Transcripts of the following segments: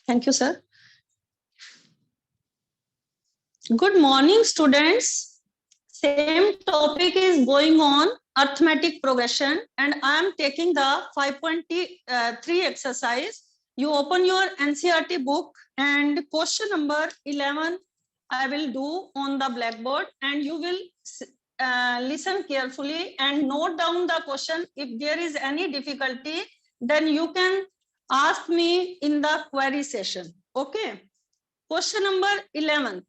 Thank you, sir. Good morning, students. Same topic is going on, arithmetic progression, and I am taking the 5.3 exercise. You open your NCERT book and question number 11 I will do on the blackboard, and you will listen carefully and note down the question. If there is any difficulty, then you can ask me in the query session. Okay. Question number 11th.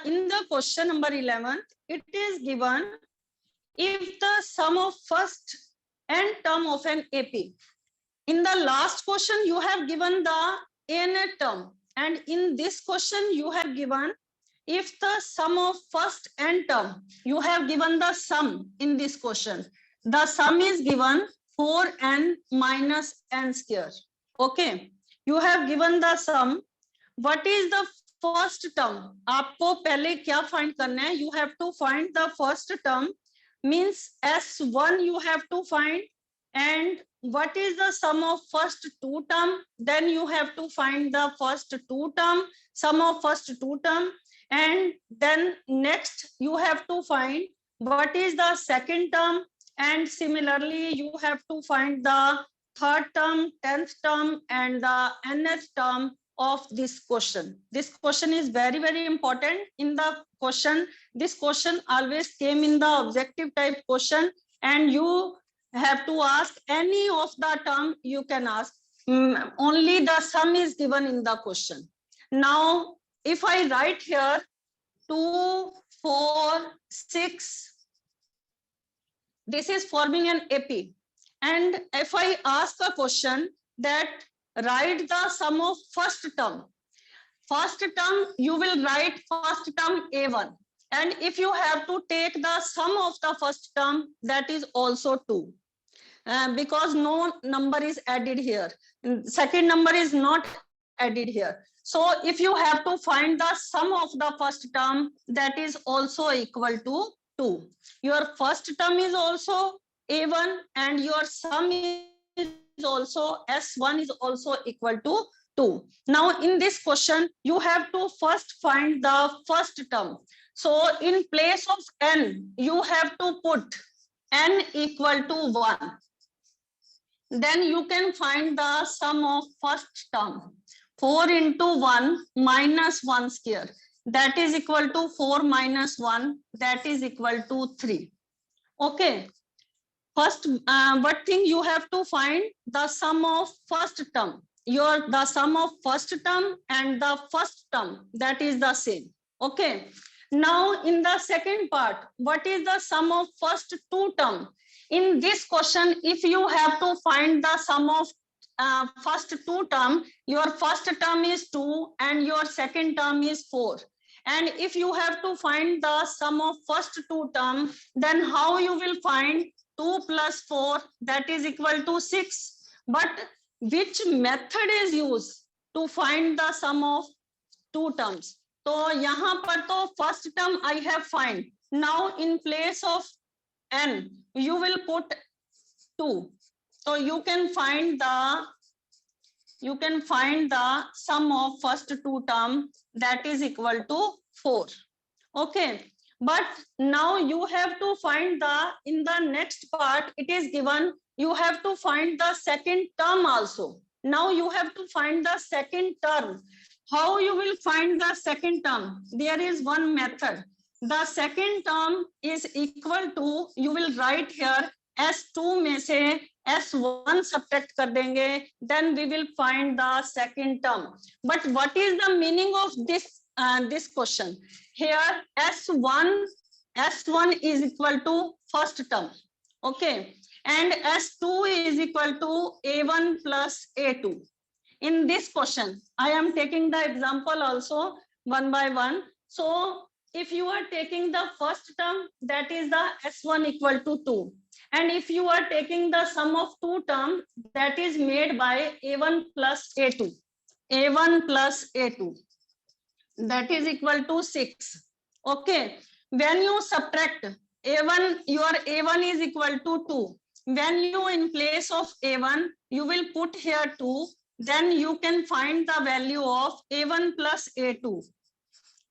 In the question number 11, it is given if the sum of first n term of an AP. In the last question, you have given the n term, and in this question, you have given if the sum of first n term, you have given the sum in this question. The sum is given 4n minus n square. Okay, you have given the sum. What is the first term? आपको पहले क्या find करना है? You have to find the first term, means S1 you have to find, and what is the sum of first two term? Then you have to find the first two term, sum of first two term, and then next you have to find what is the second term, and similarly you have to find the third term, 10th term, and the nth term of this question. This question is very, very important in the question. This question always came in the objective type question, and you have to ask any of the term you can ask. Only the sum is given in the question. Now, if I write here 2, 4, 6, this is forming an AP. And if I ask a question that write the sum of first term. First term, you will write first term A1. And if you have to take the sum of the first term, that is also 2. Because no number is added here. Second number is not added here. So if you have to find the sum of the first term, that is also equal to 2. Your first term is also A1 and your sum is also S1 is also equal to 2. Now in this question, you have to first find the first term. So in place of n, you have to put n equal to 1. Then you can find the sum of first term. 4 into 1 minus 1 square. That is equal to 4 minus 1. That is equal to 3. Okay. First, what thing you have to find? The sum of first term. The sum of first term and the first term, that is the same. Okay. Now in the second part, what is the sum of first two term? In this question, if you have to find the sum of first two term, your first term is 2 and your second term is 4. And if you have to find the sum of first two term, then how you will find 2 plus 4, that is equal to 6. But which method is used to find the sum of two terms? So यहाँ पर तो first term I have find. Now in place of n, you will put 2. So you can find the sum of first two term, that is equal to 4. Okay. But now you have to find in the next part, it is given, you have to find the second term also. Now you have to find the second term. How you will find the second term? There is one method. The second term is equal to, you will write here, S2 में से S1 subtract कर देंगे, then we will find the second term. But what is the meaning of this question? Here S1 is equal to first term. Okay. And S2 is equal to A1 plus A2. In this question, I am taking the example also one by one. So if you are taking the first term, that is the S1 equal to 2. And if you are taking the sum of two terms, that is made by A1 plus A2. A1 plus A2. That is equal to 6. Okay. When you subtract A1, your A1 is equal to 2. When you in place of A1, you will put here 2. then you can find the value of A1 plus A2.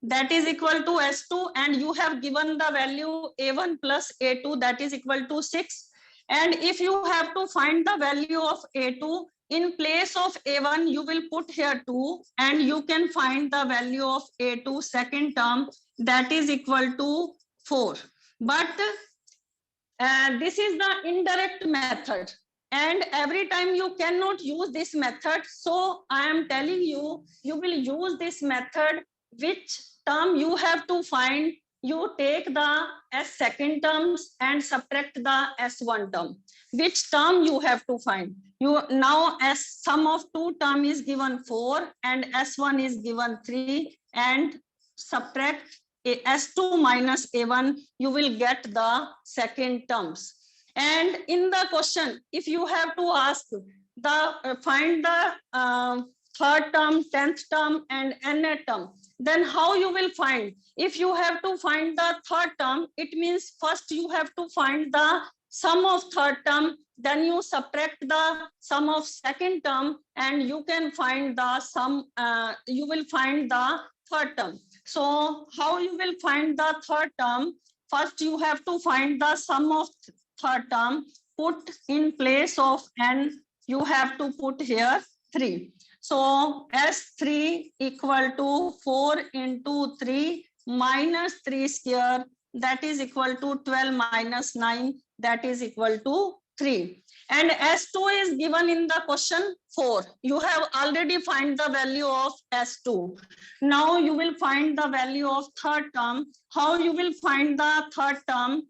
That is equal to S2, and you have given the value A1 plus A2, that is equal to 6. And if you have to find the value of A2, in place of A1, you will put here 2, and you can find the value of A2 second term, that is equal to 4. But this is the indirect method, and every time you cannot use this method. So I am telling you, you will use this method. Which term you have to find, you take the S second terms and subtract the S1 term. Which term you have to find? You now, as sum of two term is given 4 and S1 is given 3, and subtract S2 minus A1, you will get the second terms. And in the question, if you have to ask the find the third term, 10th term, and nth term, then how you will find? If you have to find the third term, it means first you have to find the sum of third term, then you subtract the sum of second term, and you can find the sum, you will find the third term. So how you will find the third term? First you have to find the sum of third term, put in place of n, you have to put here 3. So S3 equal to 4 into 3 minus 3 square, that is equal to 12 minus 9, that is equal to 3. And S2 is given in the question 4. You have already find the value of S2. Now you will find the value of third term. How you will find the third term?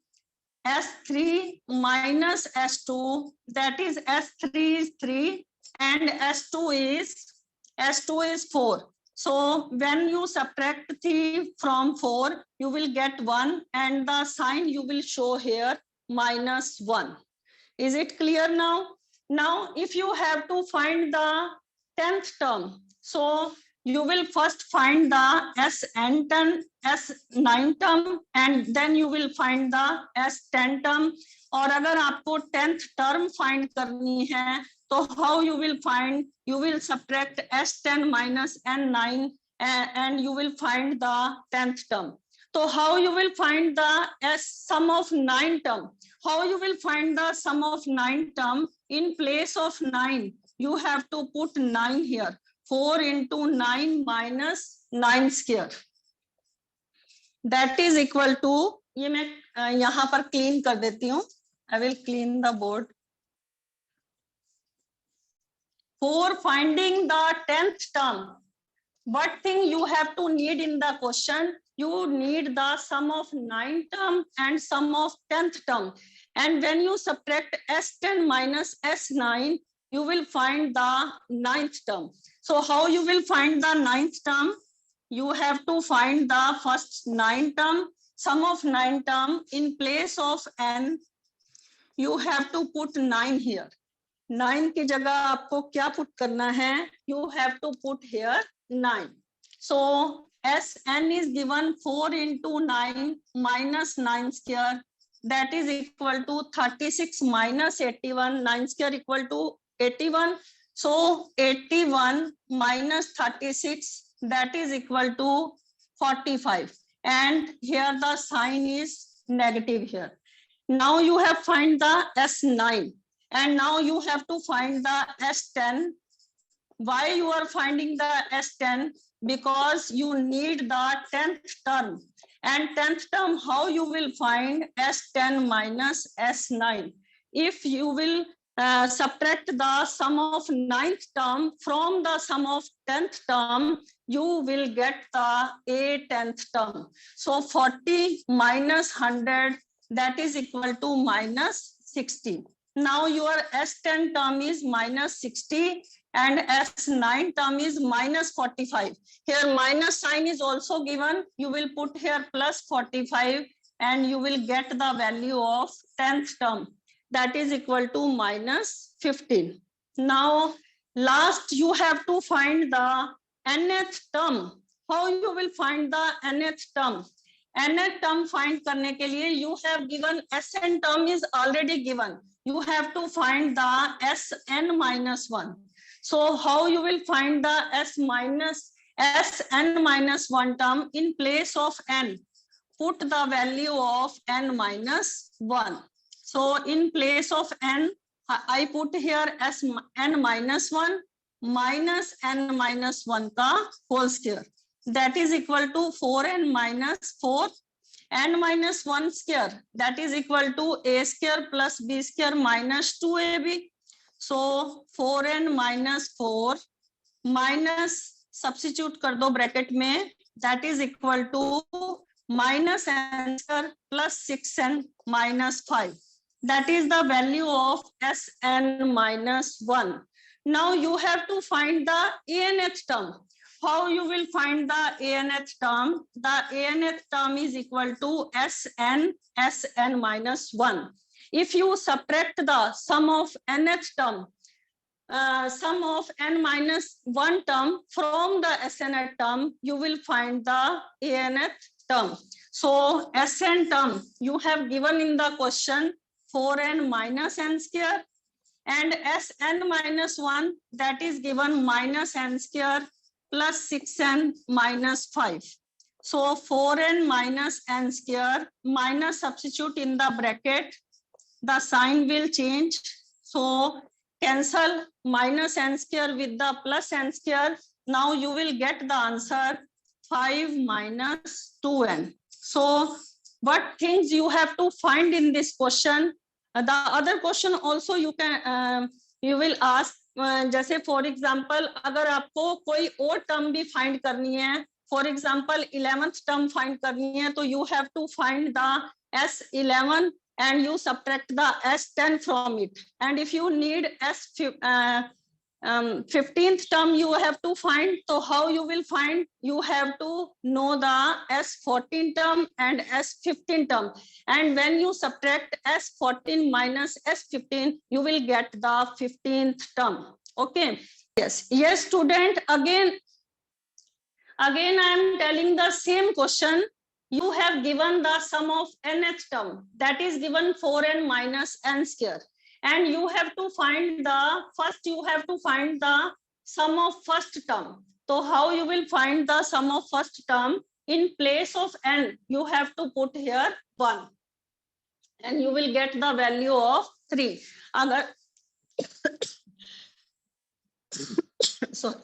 S3 minus S2, that is S3 is 3 and S2 is 4. So when you subtract 3 from 4, you will get 1, and the sign you will show here minus 1. Is it clear now? Now, if you have to find the 10th term, so you will first find the S9 term, and then you will find the S10 term. और अगर आपको 10th term find करनी है, तो how you will find? You will subtract S10 minus N9, and you will find the 10th term. So how you will find the sum of 9 term? How you will find the sum of 9 term? In place of 9, you have to put 9 here. 4 into 9 minus 9 square. That is equal to, ये मैं यहाँ पर clean कर देती हूँ. I will clean the board. For finding the 10th term, what thing you have to need in the question? You need the sum of 9 term and sum of 10th term. And when you subtract S10 minus S9, you will find the 9th term. So how you will find the 9th term? You have to find the first 9 term, sum of 9 term. In place of n, you have to put 9 here. 9 की जगह आपको क्या put करना है? You have to put here 9. So Sn is given 4 into 9 minus 9 square, that is equal to 36 minus 81. 9 square equal to 81. So 81 minus 36, that is equal to 45. And here the sign is negative here. Now you have find the S9. And now you have to find the S10. Why you are finding the S10? Because you need the 10th term. And 10th term, how you will find? S10 minus S9. If you will subtract the sum of 9th term from the sum of 10th term, you will get the A 10th term. So 40 minus 100, that is equal to minus 60. Now your S10 term is minus 60 and S9 term is minus 45. Here minus sign is also given. You will put here plus 45 and you will get the value of 10th term. That is equal to minus 15. Now last you have to find the nth term. How you will find the nth term? Nth term find करने के लिए you have given Sn term is already given. You have to find the Sn minus 1. So how you will find the sn minus 1 term? In place of n, put the value of n minus 1. So in place of n, I put here n minus 1 minus n minus 1 का whole square, that is equal to 4n minus 4 n minus 1 square, that is equal to a square plus b square minus 2ab. So 4n minus 4 minus substitute कर दो bracket में, that is equal to minus n square plus 6n minus 5. That is the value of Sn minus 1. Now you have to find the anth term. How you will find the anth term? The anth term is equal to Sn minus 1. If you subtract the sum of nth term, sum of n minus 1 term from the snth term, you will find the anth term. So Sn term you have given in the question 4n minus n square, and Sn minus 1, that is given minus n square plus 6n minus 5. So 4n minus n square minus, substitute in the bracket, the sign will change. So cancel minus n square with the plus n square. Now you will get the answer 5 minus 2n. So what things you have to find in this question? The other question also you can you will ask, जैसे for example अगर आपको कोई और term भी find करनी है, for example 11th term find करनी है, तो you have to find the S11 and you subtract the S10 from it. And if you need 15th term you have to find, so how you will find? You have to know the S14 term and S15 term, and when you subtract S14 minus S15, you will get the 15th term. Okay, yes student, again I am telling the same question. You have given the sum of nth term, that is given 4n minus n square, and you have to find the sum of first term. So how you will find the sum of first term? In place of n, you have to put here 1, and you will get the value of 3. Agar sorry.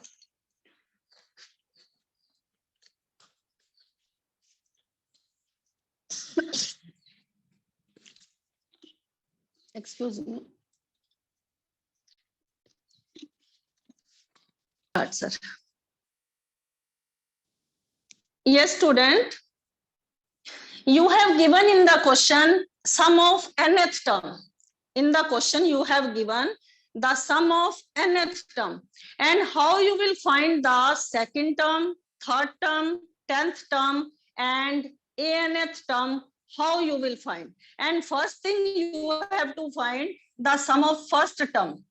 Excuse me. Sir. Yes, student. You have given in the question sum of nth term. In the question you have given the sum of nth term, and how you will find the second term, third term, 10th term, and anth term. How you will find? And first thing you have to find the sum of first term.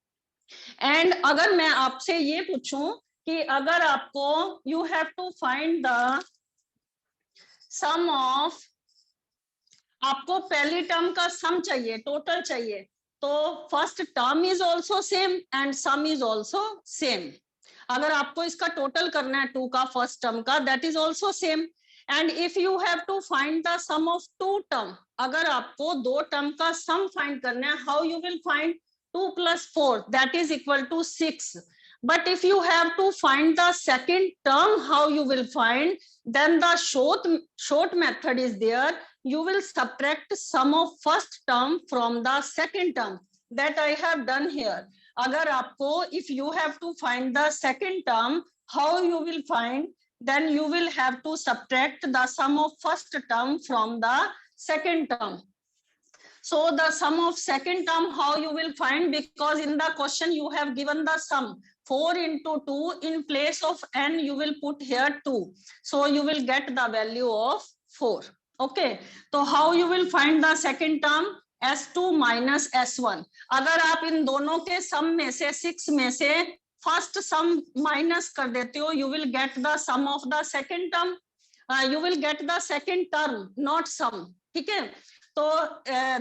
And अगर मैं आपसे ये पूछूं कि अगर आपको you have to find the sum of, आपको पहली टर्म का सम चाहिए, टोटल चाहिए, तो first term is also same and sum is also same. अगर आपको इसका टोटल करना है 2 का फर्स्ट टर्म का, that is also same. And if you have to find the sum of 2 term, अगर आपको 2 टर्म का सम फाइंड करना है, how you will find? 2 plus 4, that is equal to 6. But if you have to find the second term, how you will find? Then the short method is there. You will subtract sum of first term from the second term. That I have done here. अगर आपको, if you have to find the second term, how you will find? Then you will have to subtract the sum of first term from the second term. So the sum of second term, how you will find? Because in the question you have given the sum 4 into 2, in place of n you will put here 2, so you will get the value of 4. Okay, so how you will find the second term? S2 minus S1. अगर आप इन दोनों के सम में से 6 में से first सम minus कर देते हो, you will get the sum of the second term. You will get the second term, not sum. ठीक है, so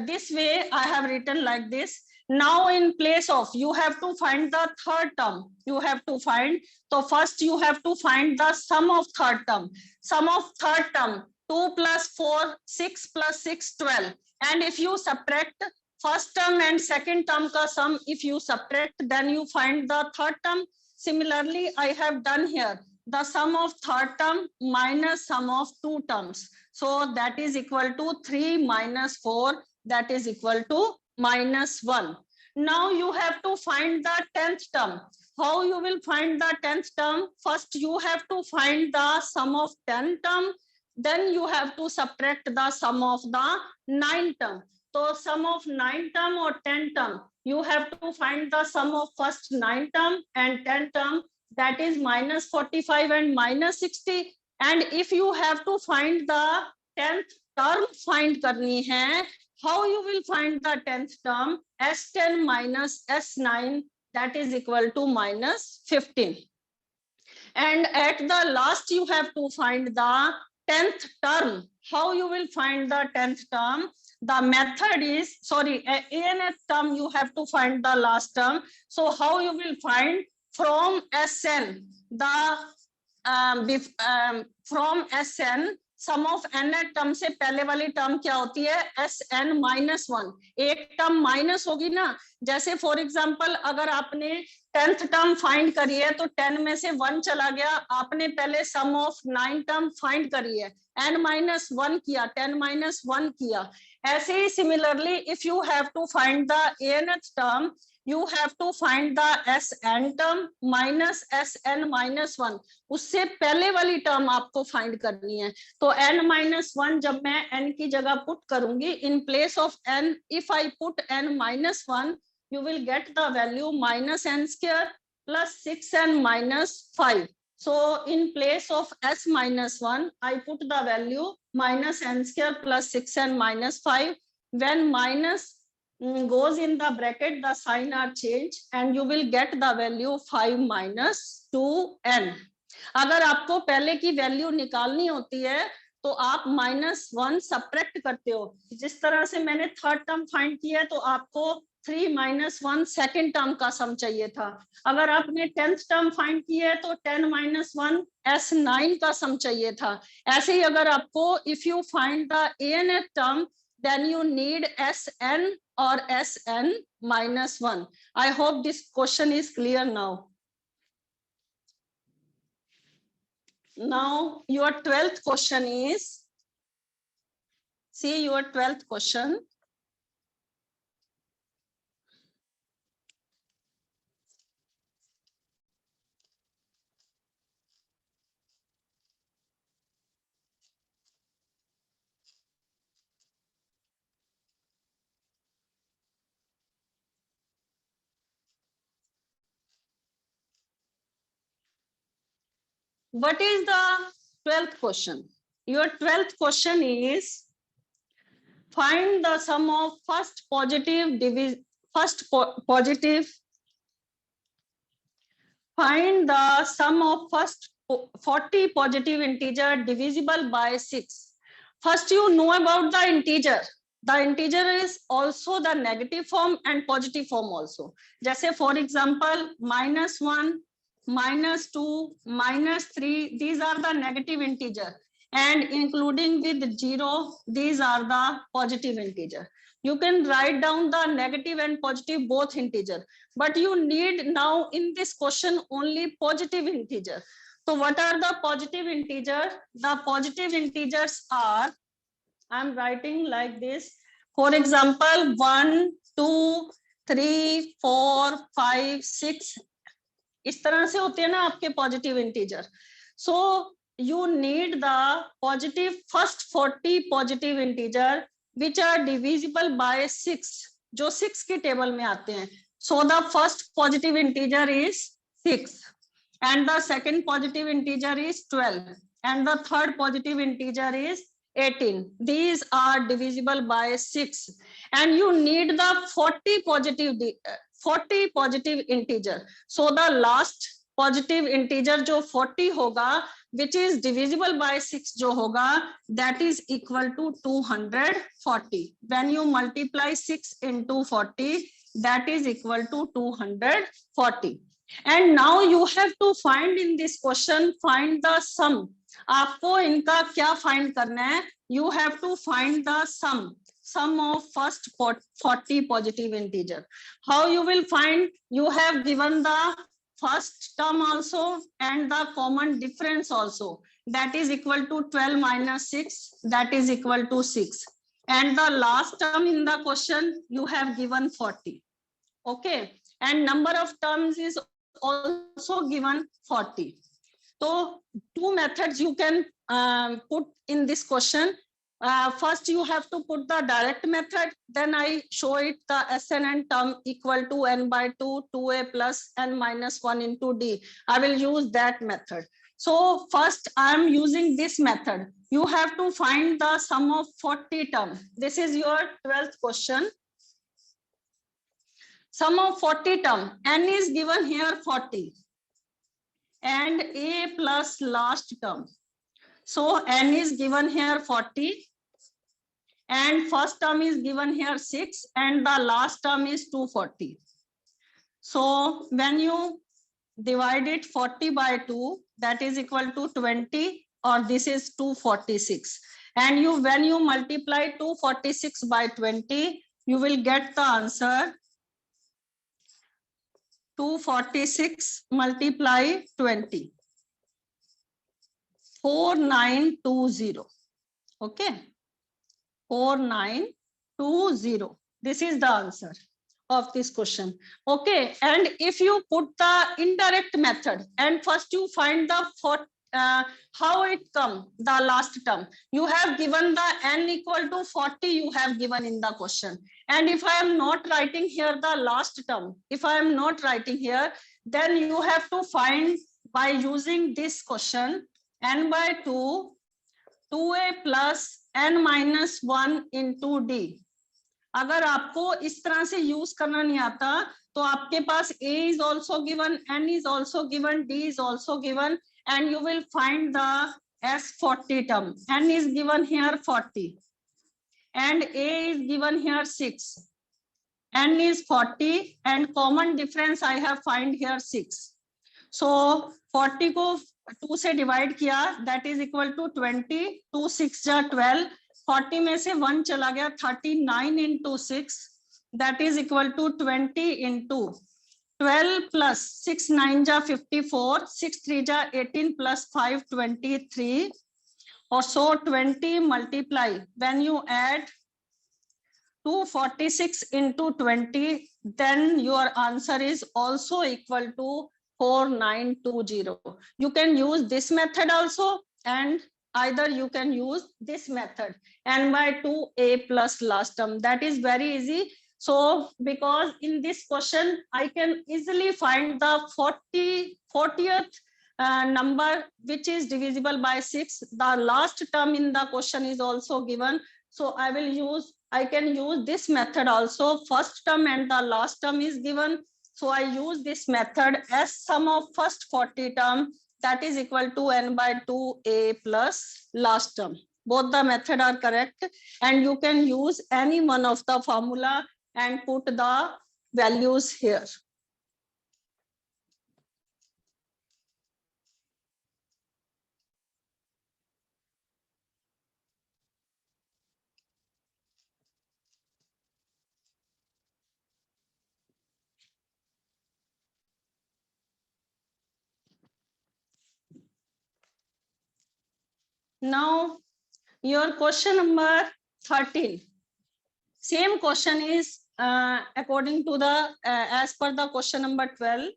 this way I have written like this. Now in place of, you have to find the third term. You have to find, so first you have to find the sum of third term. Sum of third term, 2 plus 4, 6 plus 6, 12. And if you subtract first term and second term ka sum, if you subtract, then you find the third term. Similarly, I have done here the sum of third term minus sum of two terms. So that is equal to 3 minus 4, that is equal to minus 1. Now you have to find the 10th term. How you will find the 10th term? First you have to find the sum of 10 term, then you have to subtract the sum of the 9 term. So sum of 9 term or 10 term, you have to find the sum of first 9 term and 10 term, that is minus 45 and minus 60. And if you have to find the 10th term, find karni hai, how you will find the 10th term? S10 minus S9, that is equal to minus 15. And at the last you have to find the 10th term. How you will find the 10th term? The method is, sorry, ANF term you have to find the last term. So how you will find? From SN, the from SN, sum of n term से पहले वाली term क्या होती है? Sn minus 1. एक term minus होगी ना, जैसे फॉर एग्जांपल अगर आपने 10th टर्म फाइंड करी है तो 10 में से 1 चला गया, आपने पहले सम ऑफ 9 टर्म फाइंड करी है, n माइनस 1 किया, 10 माइनस 1 किया. ऐसे ही similarly if you have to find the anth term, you have to find the Sn term minus Sn minus 1. उससे पहले वाली टर्म आपको फाइंड करनी है. तो n minus 1 जब मैं n की जगह पुट करूंगी, in place of n, if I put n minus 1, you will get the value minus n square plus 6n minus 5. So in place of s minus 1, I put the value minus n square plus 6n minus 5. When minus goes in the bracket, the sign are changed and you will get the value 5 minus 2n. अगर आपको पहले की value निकालनी होती है तो आप -1 subtract करते हो. जिस तरह से मैंने थर्ड टर्म फाइंड किया है तो आपको 3 - 1 सेकेंड टर्म का सम चाहिए था. अगर आपने 10th टर्म फाइंड किया है तो 10 - 1 S9 का सम चाहिए था. ऐसे ही अगर आपको if you find the ANF term, then you need Sn or Sn minus 1. I hope this question is clear now. Now your 12th question is, see your 12th question. What is the 12th question? Your 12th question is, find the sum of first positive division, find the sum of first 40 positive integer divisible by 6. First you know about the integer. The integer is also the negative form and positive form also. जैसे for example -1, -2, -3, these are the negative integer, and including with 0, these are the positive integer. You can write down the negative and positive both integer, but you need now in this question only positive integer. So what are the positive integer? The positive integers are, I'm writing like this. For example, 1, 2, 3, 4, 5, 6. इस तरह से होते हैं ना आपके positive integer. So you need the positive first 40 positive integer which are divisible by 6, जो 6 की table में आते हैं. So the first positive integer is 6 and the second positive integer is 12 and the third positive integer is 18. These are divisible by 6 and you need the 40 positive integer. So the last positive integer जो 40 होगा, which is divisible by 6 जो होगा, that is equal to 240. When you multiply 6 into 40, that is equal to 240. And now you have to find in this question, find the sum. आपको इनका क्या find करना है? You have to find the sum of first 40 positive integer. How you will find? You have given the first term also and the common difference also. That is equal to 12 minus 6, that is equal to 6. And the last term in the question, you have given 40. Okay. And number of terms is also given 40. So two methods you can put in this question. First, you have to put the direct method. Then I show it the SNN term equal to n by 2, 2a plus n minus 1 into d. I will use that method. So first, I am using this method. You have to find the sum of 40 term. This is your 12th question. Sum of 40 term. N is given here 40. And a plus last term. So n is given here 40. And first term is given here 6 and the last term is 240. So when you divide it 40 by 2, that is equal to 20, or this is 246. And when you multiply 246 by 20, you will get the answer 246 multiply 20. 4920. Okay. 4920. This is the answer of this question. Okay. And if you put the indirect method and first you find the how it come, the last term. You have given the n equal to 40, you have given in the question. And if I am not writing here the last term, if I am not writing here, then you have to find by using this question n by 2, 2a plus n minus 1 into d. अगर आपको इस तरह से use करना नहीं आता तो आपके पास a is also given, n is also given, d is also given, and you will find the S40 term. N is given here 40 and a is given here 6. N is 40 and common difference I have find here 6. So 40 को 2 से divide किया, that is equal to 20. 2 6 जा 12. 40 में से 1 चला गया, 39 into 6, that is equal to 20 into 12 plus 6 9 जा 54, 6 3 जा 18 plus 5 23. Or so 20 multiply. When you add 246 into 20, then your answer is also equal to 4920. You can use this method also, and either you can use this method, n by 2 a plus last term. That is very easy. So because in this question I can easily find the 40th number which is divisible by 6. The last term in the question is also given, so I can use this method also. First term and the last term is given, so I use this method as sum of first 40 term, that is equal to n by 2a plus last term. Both the method are correct, and you can use any one of the formula and put the values here. Now your question number 13. Same question is according to the as per the question number 12.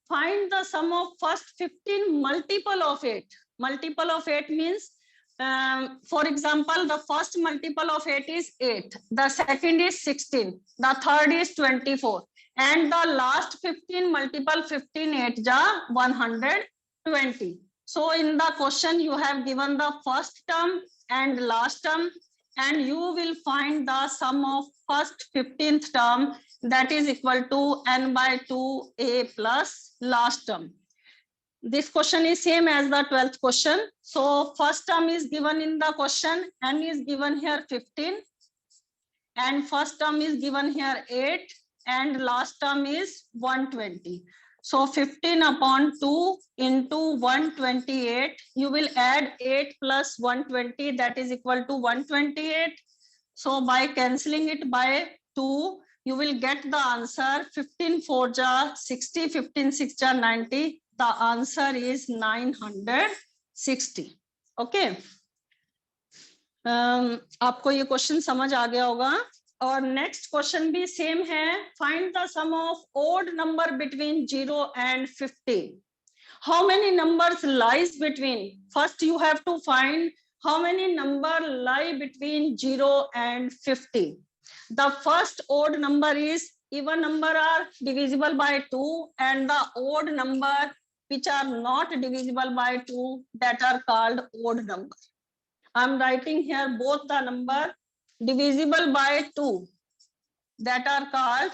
Find the sum of first 15 multiple of 8. Multiple of 8 means, for example, the first multiple of 8 is 8. The second is 16. The third is 24. And the last 15 multiple 15 8 ja 120. So in the question you have given the first term and last term, and you will find the sum of first 15th term, that is equal to n by 2a plus last term. This question is same as the 12th question. So first term is given in the question, n is given here 15, and first term is given here 8, and last term is 120. So 15 upon 2 into 128, you will add 8 plus 120, that is equal to 128. So by cancelling it by 2, you will get the answer 15 4 ja 60, 15 6 ja 90. The answer is 960. Okay. आपको ये question समझ आ गया होगा. और next question भी same है. Find the sum of odd number between 0 and 50. How many numbers lies between? First you have to find how many number lie between 0 and 50. The first odd number is even number are divisible by 2, and the odd number which are not divisible by 2, that are called odd number. I am writing here both the number divisible by 2, that are called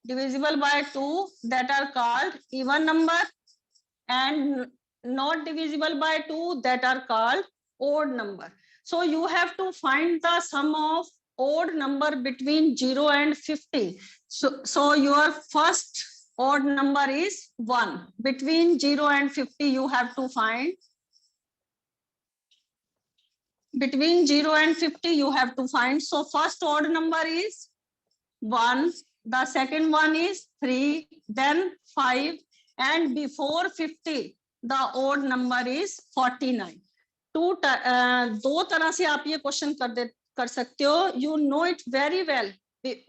divisible by 2, that are called even number, and not divisible by 2, that are called odd number. So you have to find the sum of odd number between 0 and 50. So your first odd number is 1. Between 0 and 50 you have to find. Between 0 and 50 you have to find. So first odd number is 1, the second one is 3, then 5, and before 50 the odd number is 49. दो तरह से आप ये question कर सकते हो. You know it very well.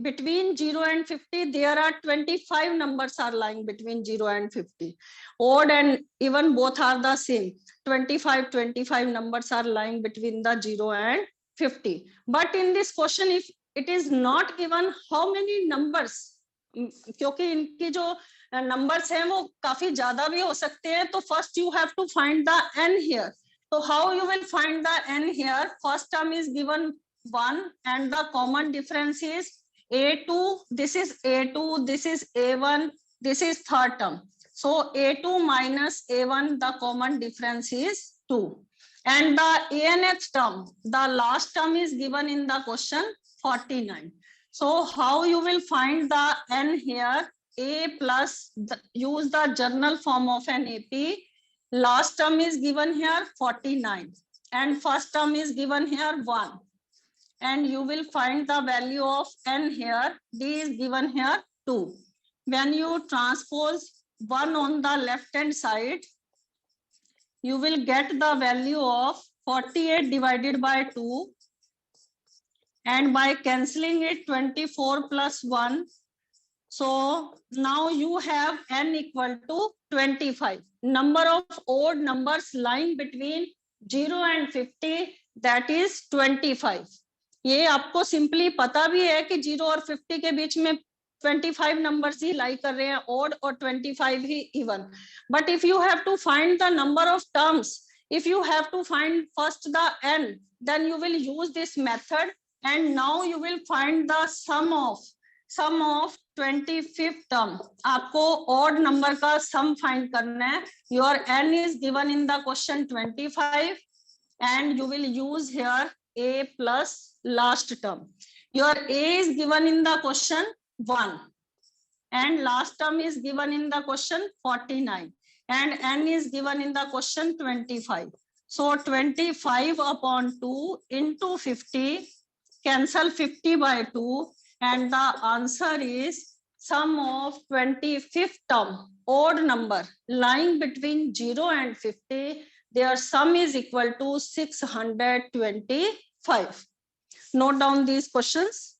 Between 0 and 50 there are 25 numbers are lying between 0 and 50. Odd and even both are the same. 25 numbers are lying between the 0 and 50. But in this question, if it is not given how many numbers, क्योंकि इनकी जो numbers हैं वो काफी ज्यादा भी हो सकते हैं, तो first you have to find the n here. So how you will find the n here? First term is given 1 and the common difference is a2. This is a2, this is a1, this is third term. So a2 minus a1, the common difference is 2. And the anth term, the last term is given in the question 49. So how you will find the n here? A plus, use the journal form of an AP. Last term is given here 49 and first term is given here 1. And you will find the value of n here. D is given here 2. When you transpose 1 on the left hand side, you will get the value of 48 divided by 2. And by cancelling it, 24 plus 1. So now you have n equal to 25. Number of odd numbers lying between 0 and 50, that is 25. ये आपको simply पता भी है कि 0 और 50 के बीच में 25 numbers ही लाई कर रहे हैं, odd और 25 ही even. But if you have to find the number of terms, if you have to find first the n, then you will use this method, and now you will find the sum of 25th term. आपको odd number का sum find करना है. Your n is given in the question 25, and you will use here a plus last term. Your a is given in the question 1, and last term is given in the question 49, and n is given in the question 25. So 25 upon 2 into 50, cancel 50 by 2, and the answer is sum of 25th term, odd number lying between 0 and 50. Their sum is equal to 625. Note down these questions.